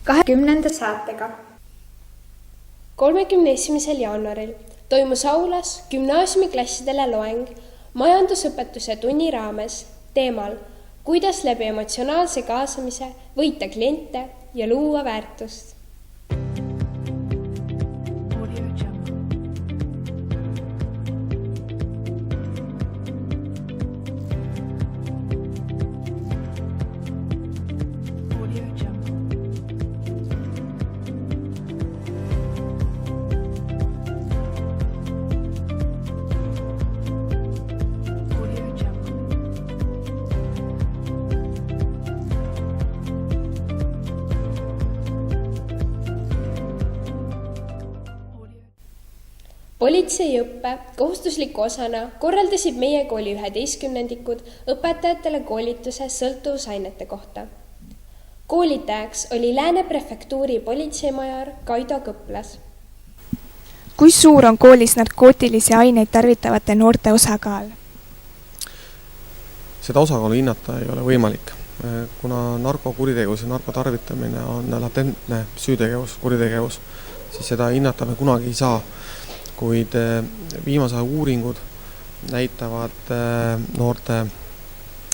20. saatega. 31. jaanuaril toimus aulas gümnaasiumiklassidele loeng majandusõpetuse tunni raames teemal, kuidas läbi emotsionaalse kaasamise võita kliente ja luua väärtust. Politseiõppe kohustusliku osana korraldasid meie kooli 11-ndikud õpetajatele koolituse sõltuvusainete kohta. Koolitajaks oli Lääne prefektuuri politseimajor Kaido Kõplas. Kui suur on koolis narkootilisi aineid tarvitavate noorte osakaal? Seda osakaalu hinnata ei ole võimalik, kuna narkokuritegevus ja narkotarvitamine on latentne süütegevus, kuritegevus, siis seda hinnata me kunagi ei saa. Kuid viimase uuringud näitavad noorte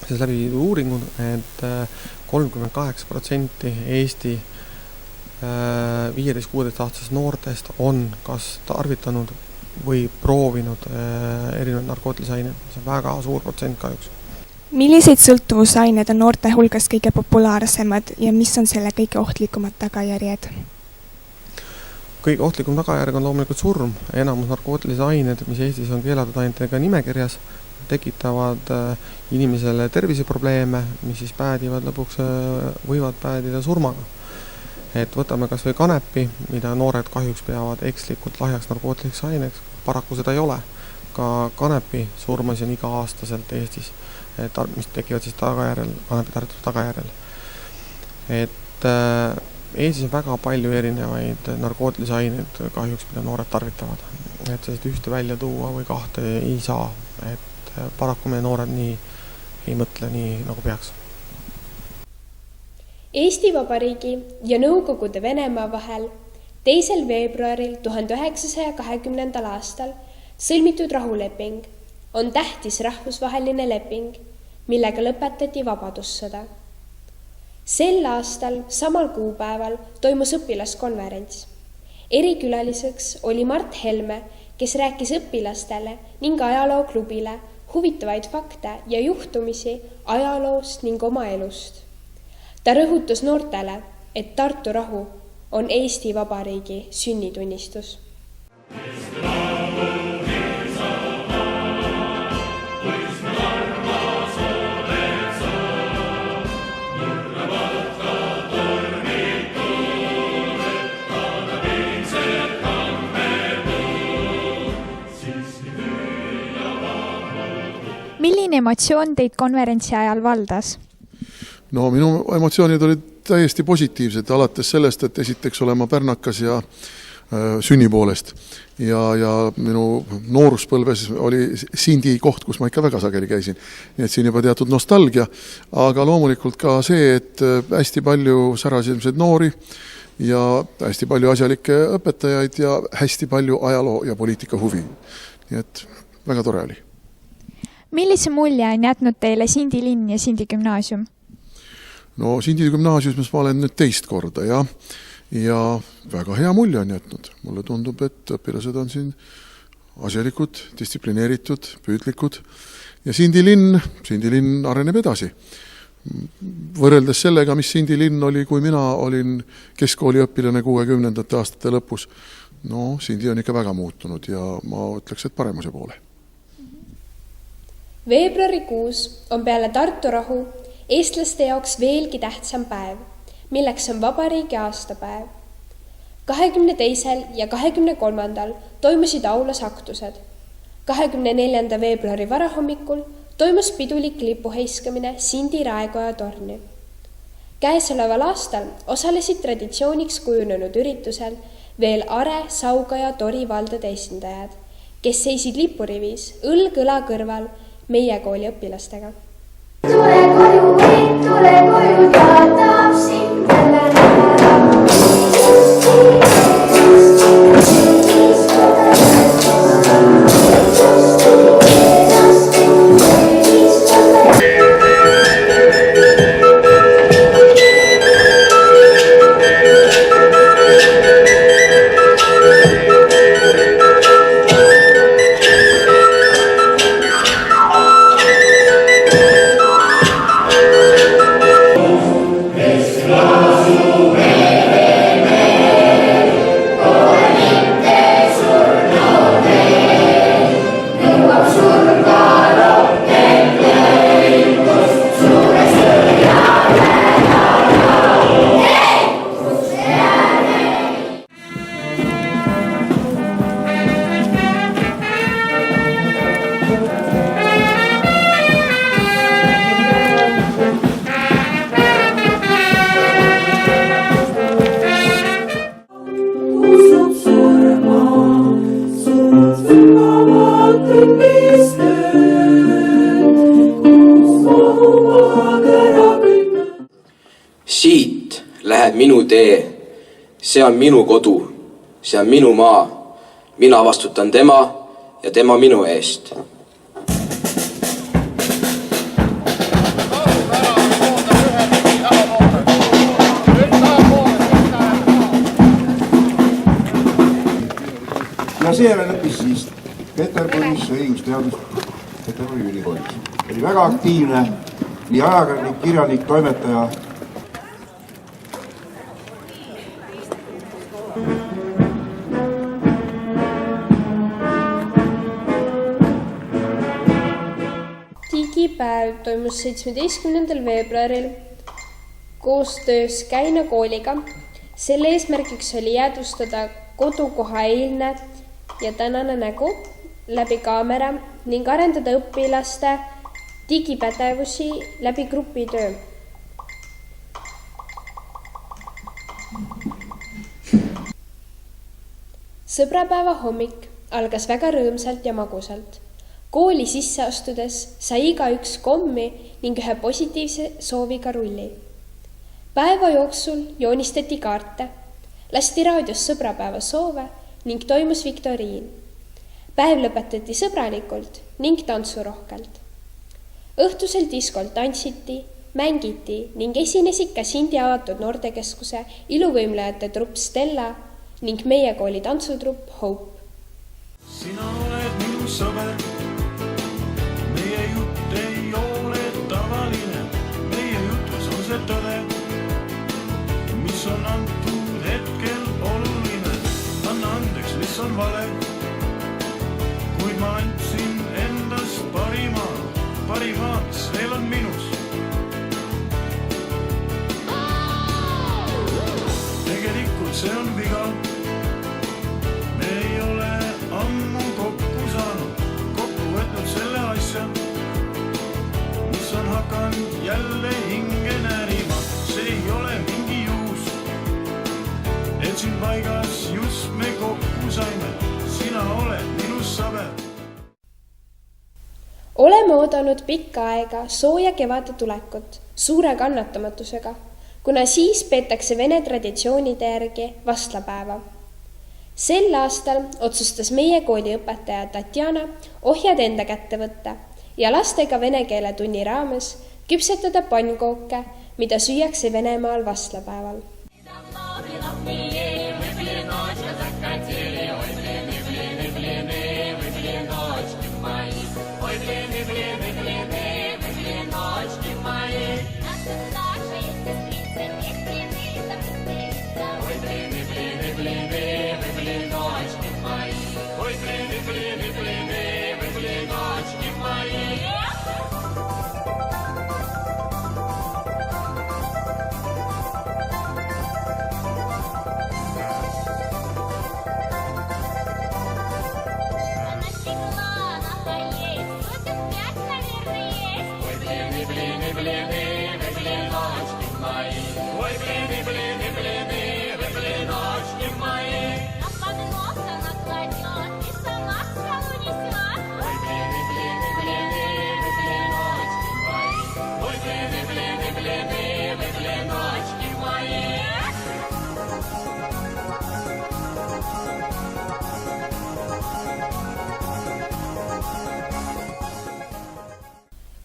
läbi uuringud, et 38% Eesti 15–16-aastasest noortest on kas tarvitanud või proovinud erinevaid narkootilisi aineid. See on väga suur protsent kahjuks. Milliseid sõltuvusained on noorte hulgas kõige populaarsemad ja mis on selle kõige ohtlikumad tagajärjed? Kõige ohtlikum tagajärg on loomulikult surm. Enamus narkootilisi ained, mis Eestis on keelatud ainetega nimekirjas, tekitavad inimesele terviseprobleeme, mis siis lõpuks võivad päädida surmaga. Et võtame kas või kanepi, mida noored kahjuks peavad ekslikult lahjaks narkootiliseks aineks. Paraku seda ei ole. Ka kanepi surmasi on iga-aastaselt Eestis, mis tekivad siis kanepi tarvituse tagajärjel. Et Eestis on väga palju erinevaid narkootilisi aineid kahjuks, mida noored tarvitavad. Et sellest ühte välja tuua või kahte ei saa. Et paraku meie noored nii ei mõtle nii, nagu peaks. Eesti Vabariigi ja Nõukogude Venemaa vahel 2. veebruaril 1920. aastal sõlmitud rahuleping on tähtis rahvusvaheline leping, millega lõpetati vabadussõda. Sel aastal samal kuupäeval toimus õpilaskonverents. Erikülaliseks oli Mart Helme, kes rääkis õpilastele ning ajalooklubile huvitavaid fakte ja juhtumisi ajaloost ning oma elust. Ta rõhutas noortele, et Tartu rahu on Eesti Vabariigi sünnitunnistus. Milline emotsioon teid konverentsi ajal valdas? No minu emotsioonid olid täiesti positiivsed, alates sellest, et esiteks olema pärnakas ja sünni poolest. Ja minu nooruspõlves oli Sindi koht, kus ma ikka väga sageli käisin. Nii et siin juba teatud nostalgia, aga loomulikult ka see, et hästi palju särasilmseid noori ja hästi palju asjalikke õpetajaid ja hästi palju ajaloo ja poliitika huvi. Nii et väga tore oli. Millise mulje on jätnud teile Sindi linn ja Sindi gümnaasium? No Sindi gümnaasiumis ma olen nüüd teist korda ja väga hea mulje on jätnud. Mulle tundub, et õpilased on siin asjalikud, distsiplineeritud, püüdlikud ja Sindi linn areneb edasi. Võrreldes sellega, mis Sindi linn oli, kui mina olin keskkooliõpilane 60. aastate lõpus, no Sindi on ikka väga muutunud ja ma ütleks, et paremuse poole. Veebruarikuus on peale Tartu rahu eestlaste jaoks veelgi tähtsam päev, milleks on vabariigi aastapäev. 22. ja 23. toimusid aulas aktused. 24. veebruari varahommikul toimus pidulik lipuheiskamine Sindi Raekoja torni. Käesoleval aastal osalesid traditsiooniks kujunenud üritusel veel Are, Sauga ja Tori valdade esindajad, kes seisid lipurivis õlg õla kõrval meie kooli õpilastega. Tule koju, ta tahab sind jälle näha. tee. See on minu kodu, see on minu maa. Mina vastutan tema ja tema minu eest. Ja seejärel õppis siis Peterburis õigusteadus Peterburi ülikoolis. Oli väga aktiivne nii ajakirjanik, kirjanik, toimetaja. Digipäev toimus 17. veebruaril koostöös Käina kooliga. Selle eesmärgiks oli jäädvustada kodukoha eilne ja tänane nägu läbi kaamera ning arendada õpilaste digipädevusi läbi grupitöö. Sõbrapäeva hommik algas väga rõõmsalt ja magusalt. Kooli sisse astudes sai igaüks kommi ning ühe positiivse sooviga rulli. Päeva jooksul joonistati kaarte, lasti raadios sõbrapäeva soove ning toimus viktoriin. Päev lõpetati sõbralikult ning tantsurohkelt. Õhtusel diskol tantsiti, mängiti ning esinesid ka Sindi avatud noortekeskuse iluvõimlejate trupp Stella ning meie kooli tantsutrupp Hope. Sina oled minu sõber, meie jutt ei ole tavaline, meie jutus on see tõde, mis on antud hetkel oluline. Anna andeks, mis on vale, kuid ma andsin endast parima, mis veel on minus. Tegelikult see on viga, me ei ole ammu kokku saanud, kokku võtnud selle asja, mis on hakanud jälle hinge närima. See ei ole mingi juhus, et siin paigas just me kokku saime, sina oled minus saber. Oleme oodanud pikka aega sooja kevade tulekut suure kannatamatusega, kuna siis peetakse vene traditsioonide järgi vastlapäeva. Sel aastal otsustas meie kooli õpetaja Tatjana ohjad enda kätte võtta ja lastega vene keele tunni raames küpsetada pannkooke, mida süüakse Venemaal vastlapäeval.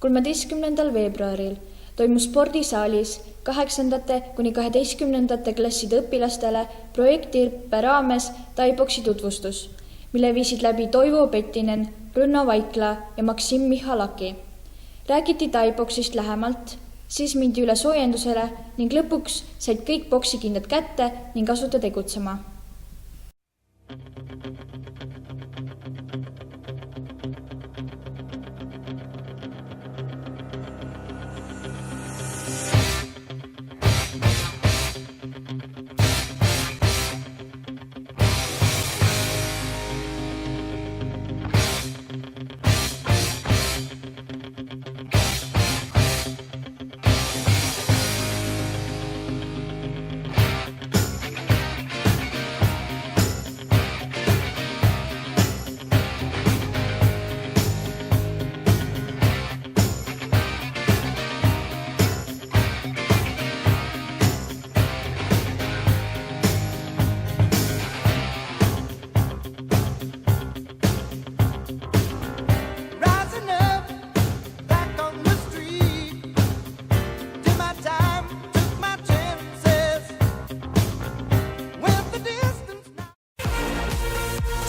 Kolmeteistkümnendal veebruaril toimus spordisaalis 8. kuni 12. klasside õpilastele projektiõppe raames Taiboksi tutvustus, mille viisid läbi Toivo Pettinen, Brunno Vaikla ja Maksim Michalaki. Räägiti Taiboksist lähemalt, siis mindi üle soojendusele ning lõpuks said kõik boksikindad kätte ning asuta tegutsema.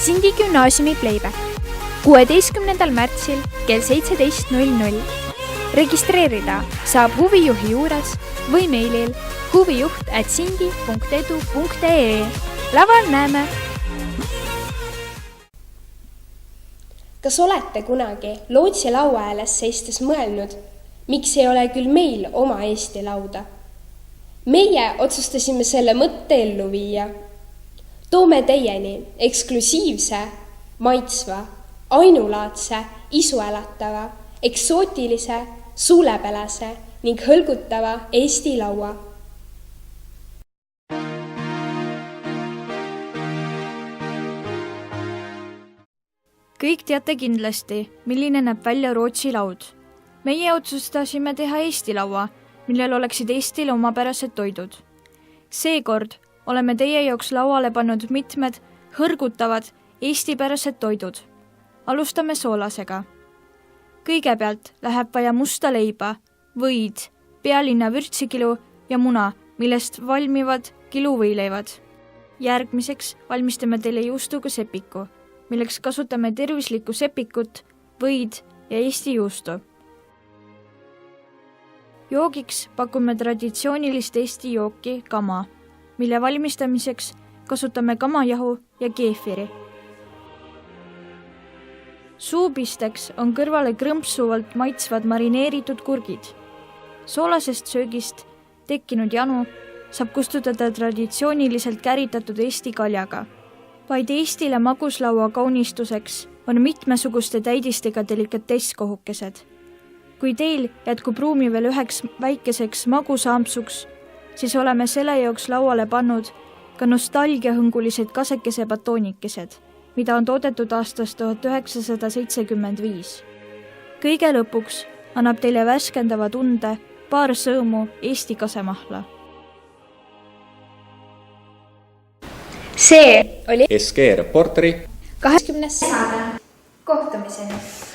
Sindi gümnaasiumi playback 16. märtsil kell 17.00. Registreerida saab huvijuhi juures või meilil huvijuht@sindi.edu.ee. Laval näeme! Kas olete kunagi Lootsi laua ääles seistes mõelnud, miks ei ole küll meil oma Eesti lauda? Meie otsustasime selle mõtte ellu viia. Toome teieni eksklusiivse, maitsva, ainulaadse, isuälatava, eksootilise, suulepälase ning hõlgutava Eesti laua. Kõik teate kindlasti, milline näeb välja Rootsi laud. Meie otsustasime teha Eesti laua, millel oleksid Eestile omapärased toidud. Seekord oleme teie jaoks lauale pannud mitmed hõrgutavad eestipärased toidud. Alustame soolasega. Kõigepealt läheb vaja musta leiba, võid, pealinna vürtsikilu ja muna, millest valmivad kiluvõileivad. Järgmiseks valmistame teile juustuga sepiku, milleks kasutame tervislikku sepikut, võid ja Eesti juustu. Joogiks pakume traditsioonilist Eesti jooki kama, mille valmistamiseks kasutame kamajahu ja keefiri. Suupisteks on kõrvale krõmpsuvalt maitsvad marineeritud kurgid. Soolasest söögist tekkinud janu saab kustutada traditsiooniliselt käritatud Eesti kaljaga. Vaid Eestile maguslaua kaunistuseks on mitmesuguste täidistega delikatesskohukesed. Kui teil jätkub ruumi veel üheks väikeseks magusaamsuks, siis oleme selle jaoks lauale pannud ka nostalgiahõngulised kasekese batoonikesed, mida on toodetud aastast 1975. Kõige lõpuks annab teile värskendava tunde paar sõõmu Eesti kasemahla. See oli SG Reporteri 20. saade. Kohtumiseni!